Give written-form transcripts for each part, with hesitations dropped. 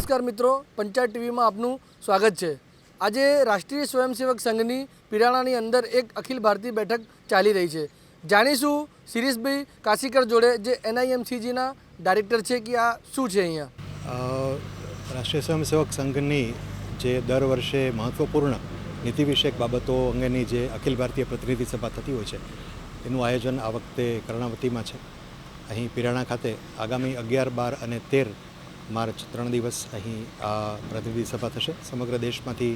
નમસ્કાર મિત્રો, પંચાયત ટીવીમાં આપનું સ્વાગત છે। આજે રાષ્ટ્રીય સ્વયંસેવક સંઘની પિરાણાની અંદર એક અખિલ ભારતીય બેઠક ચાલી રહી છે। જાણીશું શિરીષભાઈ કાશીકર જોડે જે NIMCGના ડાયરેક્ટર છે કે આ શું છે અહીંયા। રાષ્ટ્રીય સ્વયંસેવક સંઘની જે દર વર્ષે મહત્ત્વપૂર્ણ નીતિ વિષયક બાબતો અંગેની જે અખિલ ભારતીય પ્રતિનિધિ સભા થતી હોય છે એનું આયોજન આ વખતે કર્ણાવતીમાં છે। અહીં પિરાણા ખાતે આગામી 11, 12 અને 13 માર્ચ 3 દિવસ અહીં આ પ્રતિનિધિ સભા થશે। સમગ્ર દેશમાંથી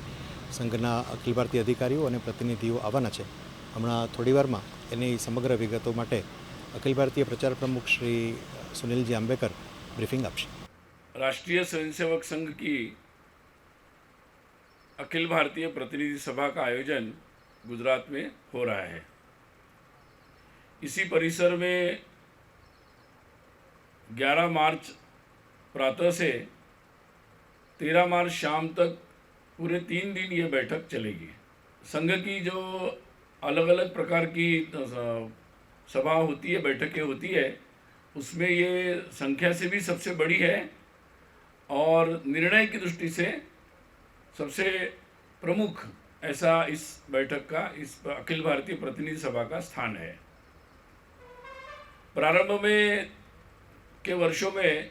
સંઘના અખિલ ભારતીય અધિકારીઓ અને પ્રતિનિધિઓ આવવાના છે। હમણાં થોડી વારમાં એની સમગ્ર વિગતો માટે અખિલ ભારતીય પ્રચાર प्रमुख श्री सुनीलजी आंबेकर ब्रीफिंग आपसे। राष्ट्रीय स्वयंसेवक संघ की अखिल भारतीय प्रतिनिधि सभा का आयोजन गुजरात में हो रहा है। इसी परिसर में 11 मार्च प्रातः से 13 मार्च शाम तक पूरे 3 दिन ये बैठक चलेगी। संघ की जो अलग अलग प्रकार की सभा होती है, बैठकें होती है, उसमें ये संख्या से भी सबसे बड़ी है और निर्णय की दृष्टि से सबसे प्रमुख ऐसा इस बैठक का, इस अखिल भारतीय प्रतिनिधि सभा का स्थान है। प्रारंभ में के वर्षों में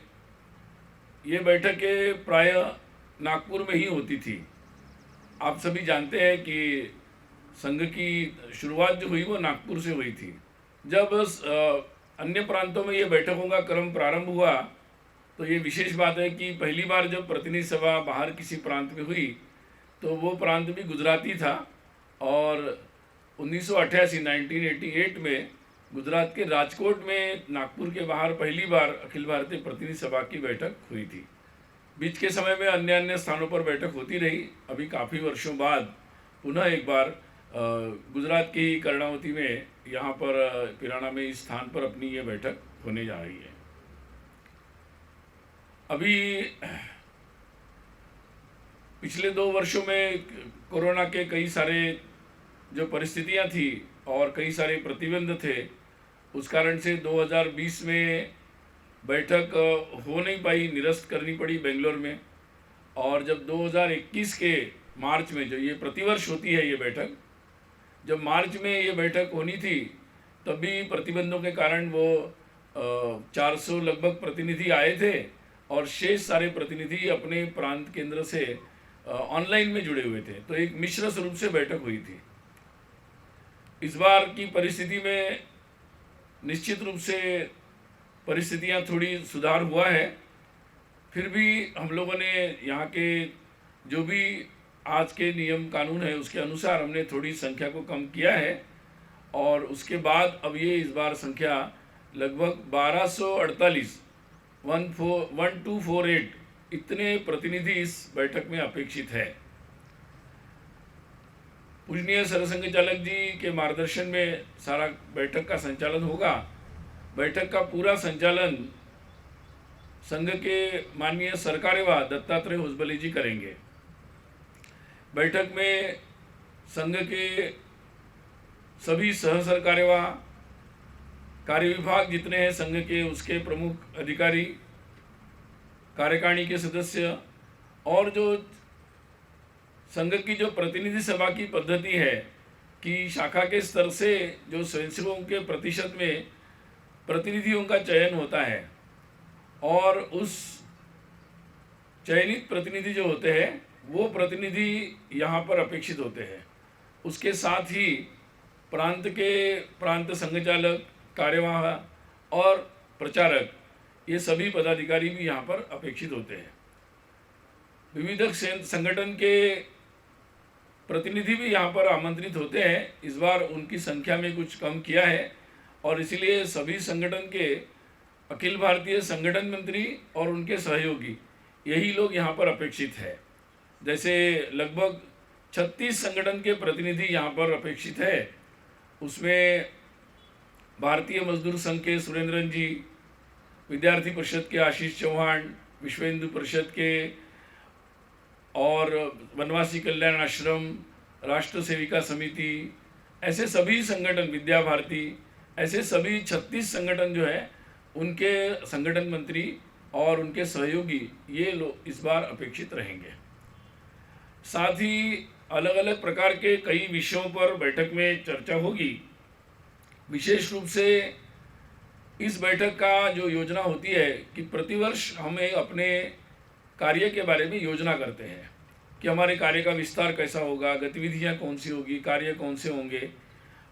ये बैठकें प्राय नागपुर में ही होती थी। आप सभी जानते हैं कि संघ की शुरुआत जो हुई वो नागपुर से हुई थी। जब अन्य प्रांतों में ये बैठकों का क्रम प्रारंभ हुआ तो ये विशेष बात है कि पहली बार जब प्रतिनिधि सभा बाहर किसी प्रांत में हुई तो वो प्रांत भी गुजराती था और 1988 में गुजरात के राजकोट में नागपुर के बाहर पहली बार अखिल भारतीय प्रतिनिधि सभा की बैठक हुई थी। बीच के समय में अन्य अन्य स्थानों पर बैठक होती रही। अभी काफ़ी वर्षों बाद पुनः एक बार गुजरात की कर्णावती में यहाँ पर पिराना में इस स्थान पर अपनी ये बैठक होने जा रही है। अभी पिछले 2 वर्षों में कोरोना के कई सारे जो परिस्थितियाँ थी और कई सारे प्रतिबंध थे, उस कारण से 2020 में बैठक हो नहीं पाई, निरस्त करनी पड़ी बेंगलोर में। और जब 2021 के मार्च में जो ये प्रतिवर्ष होती है ये बैठक, जब मार्च में ये बैठक होनी थी तभी प्रतिबंधों के कारण वो 400 लगभग प्रतिनिधि आए थे और शेष सारे प्रतिनिधि अपने प्रांत केंद्र से ऑनलाइन में जुड़े हुए थे। तो एक मिश्र स्वरूप से बैठक हुई थी। इस बार की परिस्थिति में निश्चित रूप से परिस्थितियां थोड़ी सुधार हुआ है। फिर भी हम लोगों ने यहाँ के जो भी आज के नियम कानून है उसके अनुसार हमने थोड़ी संख्या को कम किया है और उसके बाद अब ये इस बार संख्या लगभग 1248 इतने प्रतिनिधि इस बैठक में अपेक्षित है। पूजनीय सरसंघ चालक जी के मार्गदर्शन में सारा बैठक का संचालन होगा। बैठक का पूरा संचालन संघ के माननीय सरकार्यवाह दत्तात्रेय होसबले जी करेंगे। बैठक में संघ के सभी सह सरकार्यवाह कार्य विभाग जितने हैं संघ के, उसके प्रमुख अधिकारी, कार्यकारिणी के सदस्य और जो संघ की जो प्रतिनिधि सभा की पद्धति है कि शाखा के स्तर से जो स्वयंसेवकों के प्रतिशत में प्रतिनिधियों का चयन होता है और उस चयनित प्रतिनिधि जो होते हैं वो प्रतिनिधि यहाँ पर अपेक्षित होते हैं। उसके साथ ही प्रांत संघचालक, कार्यवाह और प्रचारक ये सभी पदाधिकारी भी यहाँ पर अपेक्षित होते हैं। विविध संगठन के प्रतिनिधि भी यहाँ पर आमंत्रित होते हैं। इस बार उनकी संख्या में कुछ कम किया है और इसलिए सभी संगठन के अखिल भारतीय संगठन मंत्री और उनके सहयोगी यही लोग यहाँ पर अपेक्षित है। जैसे लगभग 36 संगठन के प्रतिनिधि यहाँ पर अपेक्षित है। उसमें भारतीय मजदूर संघ के सुरेंद्रन जी, विद्यार्थी परिषद के आशीष चौहान, विश्व हिंदू परिषद के और वनवासी कल्याण आश्रम, राष्ट्र सेविका समिति, ऐसे सभी संगठन, विद्या भारती, ऐसे सभी 36 संगठन जो है उनके संगठन मंत्री और उनके सहयोगी ये लोग इस बार अपेक्षित रहेंगे। साथ ही अलग अलग प्रकार के कई विषयों पर बैठक में चर्चा होगी। विशेष रूप से इस बैठक का जो योजना होती है कि प्रतिवर्ष हमें अपने कार्य के बारे में योजना करते हैं कि हमारे कार्य का विस्तार कैसा होगा, गतिविधियां कौन सी होगी, कार्य कौन से होंगे,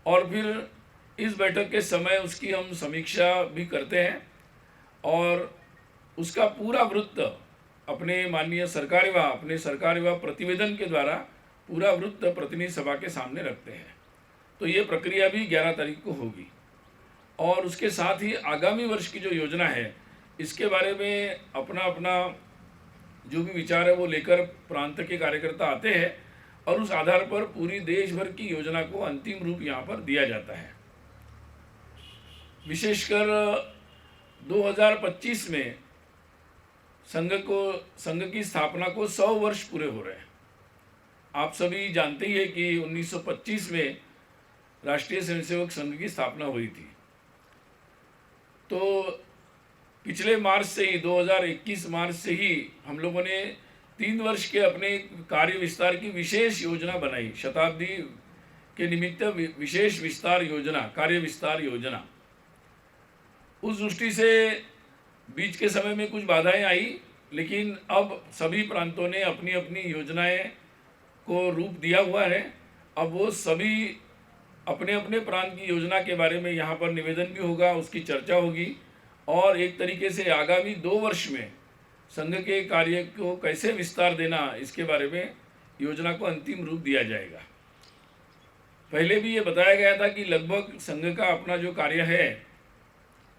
और फिर इस बैठक के समय उसकी हम समीक्षा भी करते हैं और उसका पूरा वृत्त अपने माननीय अपने सरकार विभाग प्रतिवेदन के द्वारा पूरा वृत्त प्रतिनिधि सभा के सामने रखते हैं। तो ये प्रक्रिया भी 11 तारीख को होगी। और उसके साथ ही आगामी वर्ष की जो योजना है इसके बारे में अपना अपना जो भी विचार है वो लेकर प्रांत के कार्यकर्ता आते हैं और उस आधार पर पूरी देश भर की योजना को अंतिम रूप यहाँ पर दिया जाता है। विशेषकर 2025 में संघ की स्थापना को 100 वर्ष पूरे हो रहे हैं। आप सभी जानते ही हैं कि 1925 में राष्ट्रीय स्वयंसेवक संघ की स्थापना हुई थी। तो पिछले मार्च से ही 2021 मार्च से ही हम लोगों ने 3 वर्ष के अपने कार्य विस्तार की विशेष योजना बनाई। शताब्दी के निमित्त विशेष विस्तार योजना, कार्य विस्तार योजना। उस दृष्टि से बीच के समय में कुछ बाधाएं आई, लेकिन अब सभी प्रांतों ने अपनी अपनी योजनाएं को रूप दिया हुआ है। अब वो सभी अपने अपने प्रांत की योजना के बारे में यहाँ पर निवेदन भी होगा, उसकी चर्चा होगी और एक तरीके से आगामी 2 वर्ष में संघ के कार्य को कैसे विस्तार देना इसके बारे में योजना को अंतिम रूप दिया जाएगा। पहले भी ये बताया गया था कि लगभग संघ का अपना जो कार्य है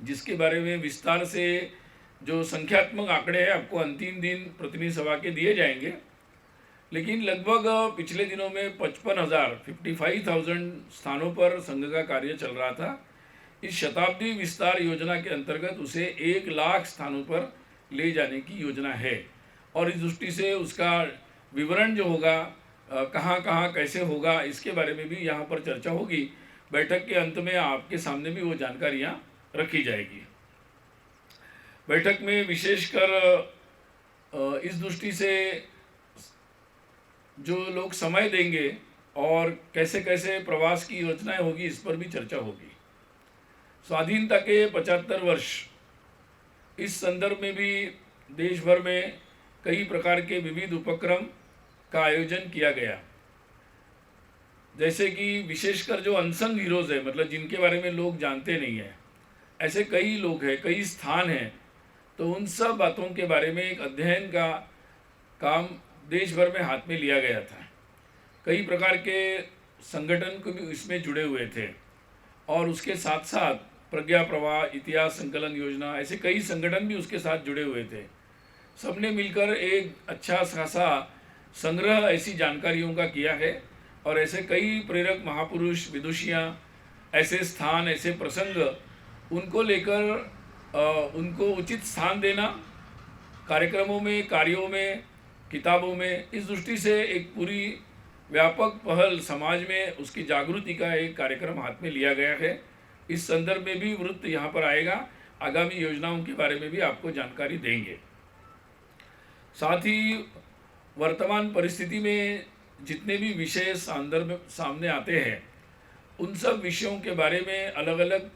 जिसके बारे में विस्तार से जो संख्यात्मक आंकड़े हैं आपको अंतिम दिन प्रतिनिधि सभा के दिए जाएंगे, लेकिन लगभग पिछले दिनों में 55,000 स्थानों पर संघ का कार्य चल रहा था। इस शताब्दी विस्तार योजना के अंतर्गत उसे 1 लाख स्थानों पर ले जाने की योजना है और इस दृष्टि से उसका विवरण जो होगा कहाँ कहाँ कैसे होगा इसके बारे में भी यहाँ पर चर्चा होगी। बैठक के अंत में आपके सामने भी वो जानकारियाँ रखी जाएगी। बैठक में विशेषकर इस दृष्टि से जो लोग समय देंगे और कैसे कैसे प्रवास की योजनाएं होगी इस पर भी चर्चा होगी। स्वाधीनता के 75 वर्ष, इस संदर्भ में भी देश भर में कई प्रकार के विविध उपक्रम का आयोजन किया गया। जैसे कि विशेषकर जो अनसंग हीरोज़ है, मतलब जिनके बारे में लोग जानते नहीं हैं, ऐसे कई लोग हैं, कई स्थान हैं। तो उन सब बातों के बारे में एक अध्ययन का काम देश भर में हाथ में लिया गया था। कई प्रकार के संगठन को भी इसमें जुड़े हुए थे और उसके साथ साथ प्रज्ञा प्रवाह, इतिहास संकलन योजना, ऐसे कई संगठन भी उसके साथ जुड़े हुए थे। सबने मिलकर एक अच्छा खासा संग्रह ऐसी जानकारियों का किया है और ऐसे कई प्रेरक महापुरुष, विदुषियाँ, ऐसे स्थान, ऐसे प्रसंग, उनको लेकर उनको उचित स्थान देना कार्यक्रमों में, कार्यों में, किताबों में, इस दृष्टि से एक पूरी व्यापक पहल समाज में उसकी जागृति का एक कार्यक्रम हाथ में लिया गया है। इस संदर्भ में भी वृत्त यहाँ पर आएगा। आगामी योजनाओं के बारे में भी आपको जानकारी देंगे। साथ ही वर्तमान परिस्थिति में जितने भी विषय संदर्भ सामने आते हैं उन सब विषयों के बारे में अलग अलग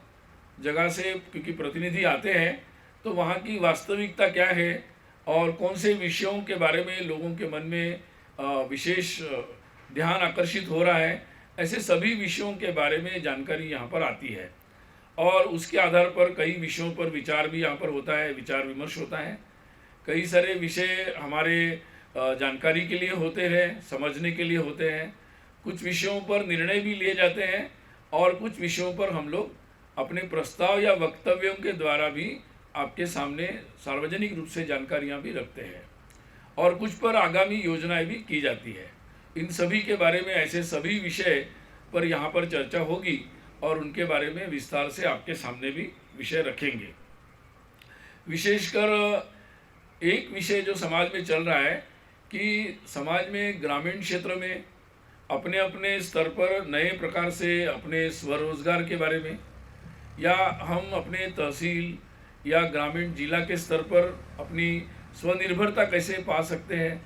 जगह से, क्योंकि प्रतिनिधि आते हैं, तो वहाँ की वास्तविकता क्या है और कौन से विषयों के बारे में लोगों के मन में विशेष ध्यान आकर्षित हो रहा है, ऐसे सभी विषयों के बारे में जानकारी यहाँ पर आती है और उसके आधार पर कई विषयों पर विचार भी यहाँ पर होता है, विचार विमर्श होता है। कई सारे विषय हमारे जानकारी के लिए होते हैं, समझने के लिए होते हैं। कुछ विषयों पर निर्णय भी लिए जाते हैं और कुछ विषयों पर हम लोग अपने प्रस्ताव या वक्तव्यों के द्वारा भी आपके सामने सार्वजनिक रूप से जानकारियाँ भी रखते हैं और कुछ पर आगामी योजनाएं भी की जाती है। इन सभी के बारे में, ऐसे सभी विषय पर यहाँ पर चर्चा होगी और उनके बारे में विस्तार से आपके सामने भी विषय रखेंगे। विशेषकर एक विषय जो समाज में चल रहा है कि समाज में ग्रामीण क्षेत्र में अपने अपने स्तर पर नए प्रकार से अपने स्वरोजगार के बारे में, या हम अपने तहसील या ग्रामीण जिला के स्तर पर अपनी स्वनिर्भरता कैसे पा सकते हैं,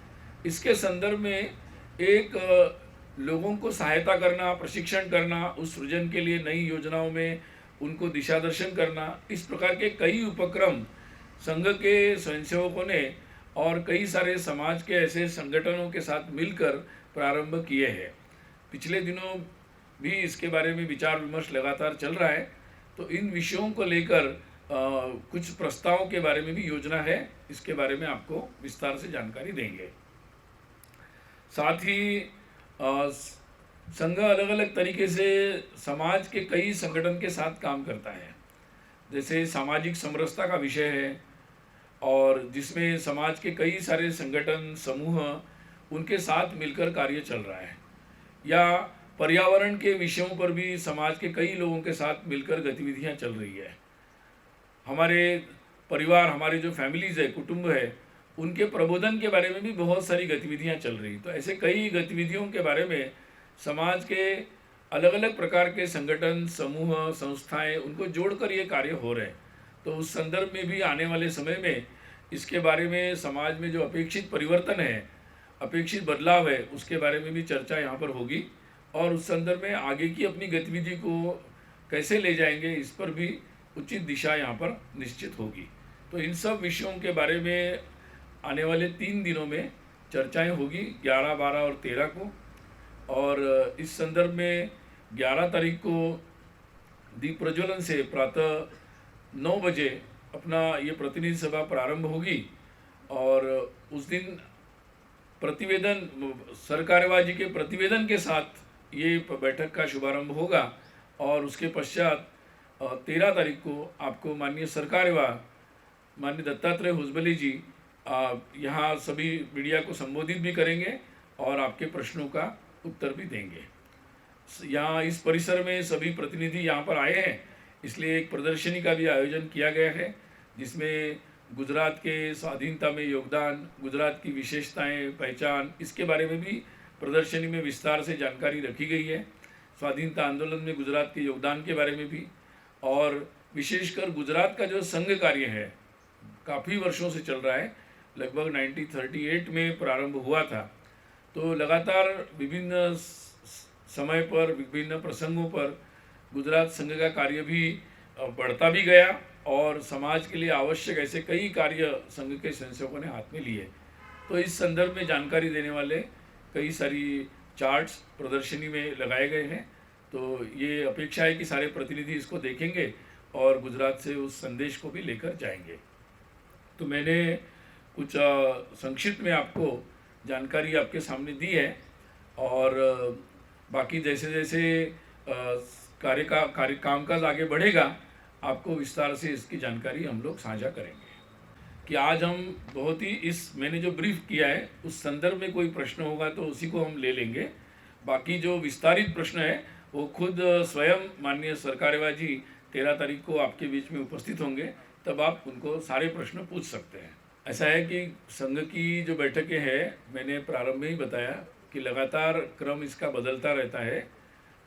इसके संदर्भ में एक लोगों को सहायता करना, प्रशिक्षण करना, उस सृजन के लिए नई योजनाओं में उनको दिशा दर्शन करना, इस प्रकार के कई उपक्रम संघ के स्वयंसेवकों ने और कई सारे समाज के ऐसे संगठनों के साथ मिलकर प्रारंभ किए हैं। पिछले दिनों भी इसके बारे में विचार विमर्श लगातार चल रहा है, तो इन विषयों को लेकर कुछ प्रस्तावों के बारे में भी योजना है, इसके बारे में आपको विस्तार से जानकारी देंगे। साथ ही संघ अलग अलग तरीके से समाज के कई संगठन के साथ काम करता है, जैसे सामाजिक समरसता का विषय है और जिसमें समाज के कई सारे संगठन समूह उनके साथ मिलकर कार्य चल रहा है, या पर्यावरण के विषयों पर भी समाज के कई लोगों के साथ मिलकर गतिविधियां चल रही है। हमारे परिवार, हमारे जो फैमिलीज़ है, कुटुंब है, उनके प्रबोधन के बारे में भी बहुत सारी गतिविधियां चल रही। तो ऐसे कई गतिविधियों के बारे में समाज के अलग अलग प्रकार के संगठन, समूह, संस्थाएं, उनको जोड़कर ये कार्य हो रहे हैं। तो उस संदर्भ में भी आने वाले समय में इसके बारे में समाज में जो अपेक्षित परिवर्तन है, अपेक्षित बदलाव है, उसके बारे में भी चर्चा यहाँ पर होगी और उस संदर्भ में आगे की अपनी गतिविधि को कैसे ले जाएंगे, इस पर भी उचित दिशा यहाँ पर निश्चित होगी। तो इन सब विषयों के बारे में आने वाले 3 दिनों में चर्चाएं होगी, 11, 12 और 13 को। और इस संदर्भ में 11 तारीख को दीप प्रज्वलन से प्रातः 9 बजे अपना ये प्रतिनिधि सभा प्रारंभ होगी और उस दिन प्रतिवेदन, सरकार्यवाही के प्रतिवेदन के साथ ये बैठक का शुभारंभ होगा और उसके पश्चात 13 तारीख को आपको माननीय सरकार्यवाह माननीय दत्तात्रेय हुजबली जी यहाँ सभी मीडिया को संबोधित भी करेंगे और आपके प्रश्नों का उत्तर भी देंगे। यहाँ इस परिसर में सभी प्रतिनिधि यहाँ पर आए हैं, इसलिए एक प्रदर्शनी का भी आयोजन किया गया है, जिसमें गुजरात के स्वाधीनता में योगदान, गुजरात की विशेषताएं, पहचान, इसके बारे में भी प्रदर्शनी में विस्तार से जानकारी रखी गई है। स्वाधीनता आंदोलन में गुजरात के योगदान के बारे में भी, और विशेषकर गुजरात का जो संघ कार्य है काफ़ी वर्षों से चल रहा है, लगभग 1938 में प्रारंभ हुआ था। तो लगातार विभिन्न समय पर, विभिन्न प्रसंगों पर गुजरात संघ का कार्य भी बढ़ता भी गया और समाज के लिए आवश्यक ऐसे कई कार्य संघ के स्वयंसेवकों ने हाथ में लिए। तो इस संदर्भ में जानकारी देने वाले कई सारी चार्ट्स प्रदर्शनी में लगाए गए हैं। तो ये अपेक्षा है कि सारे प्रतिनिधि इसको देखेंगे और गुजरात से उस संदेश को भी लेकर जाएंगे। तो मैंने कुछ संक्षिप्त में आपको जानकारी आपके सामने दी है और बाकी जैसे जैसे कामकाज आगे बढ़ेगा आपको विस्तार से इसकी जानकारी हम लोग साझा करेंगे। कि आज हम बहुत ही मैंने जो ब्रीफ किया है उस संदर्भ में कोई प्रश्न होगा तो उसी को हम ले लेंगे। बाकी जो विस्तारित प्रश्न है वो खुद स्वयं माननीय सरकार्यवाह जी 13 तारीख को आपके बीच में उपस्थित होंगे, तब आप उनको सारे प्रश्न पूछ सकते हैं। ऐसा है कि संघ की जो बैठकें हैं, मैंने प्रारंभ में ही बताया कि लगातार क्रम इसका बदलता रहता है।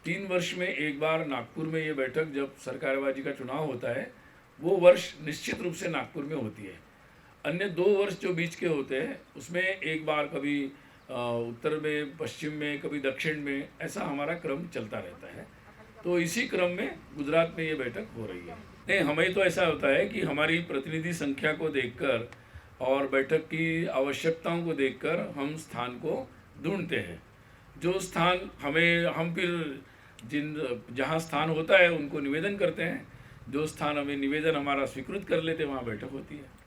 3 वर्ष में एक बार नागपुर में ये बैठक, जब सरकार्यवाह जी का चुनाव होता है, वो वर्ष निश्चित रूप से नागपुर में होती है। अन्य 2 वर्ष जो बीच के होते हैं उसमें एक बार कभी उत्तर में, पश्चिम में, कभी दक्षिण में, ऐसा हमारा क्रम चलता रहता है। तो इसी क्रम में गुजरात में ये बैठक हो रही है। नहीं, हमें तो ऐसा होता है कि हमारी प्रतिनिधि संख्या को देखकर और बैठक की आवश्यकताओं को देखकर हम स्थान को ढूंढते हैं। जो स्थान हम फिर जहाँ स्थान होता है उनको निवेदन करते हैं। जो स्थान हमें निवेदन हमारा स्वीकृत कर लेते हैं वहाँ बैठक होती है।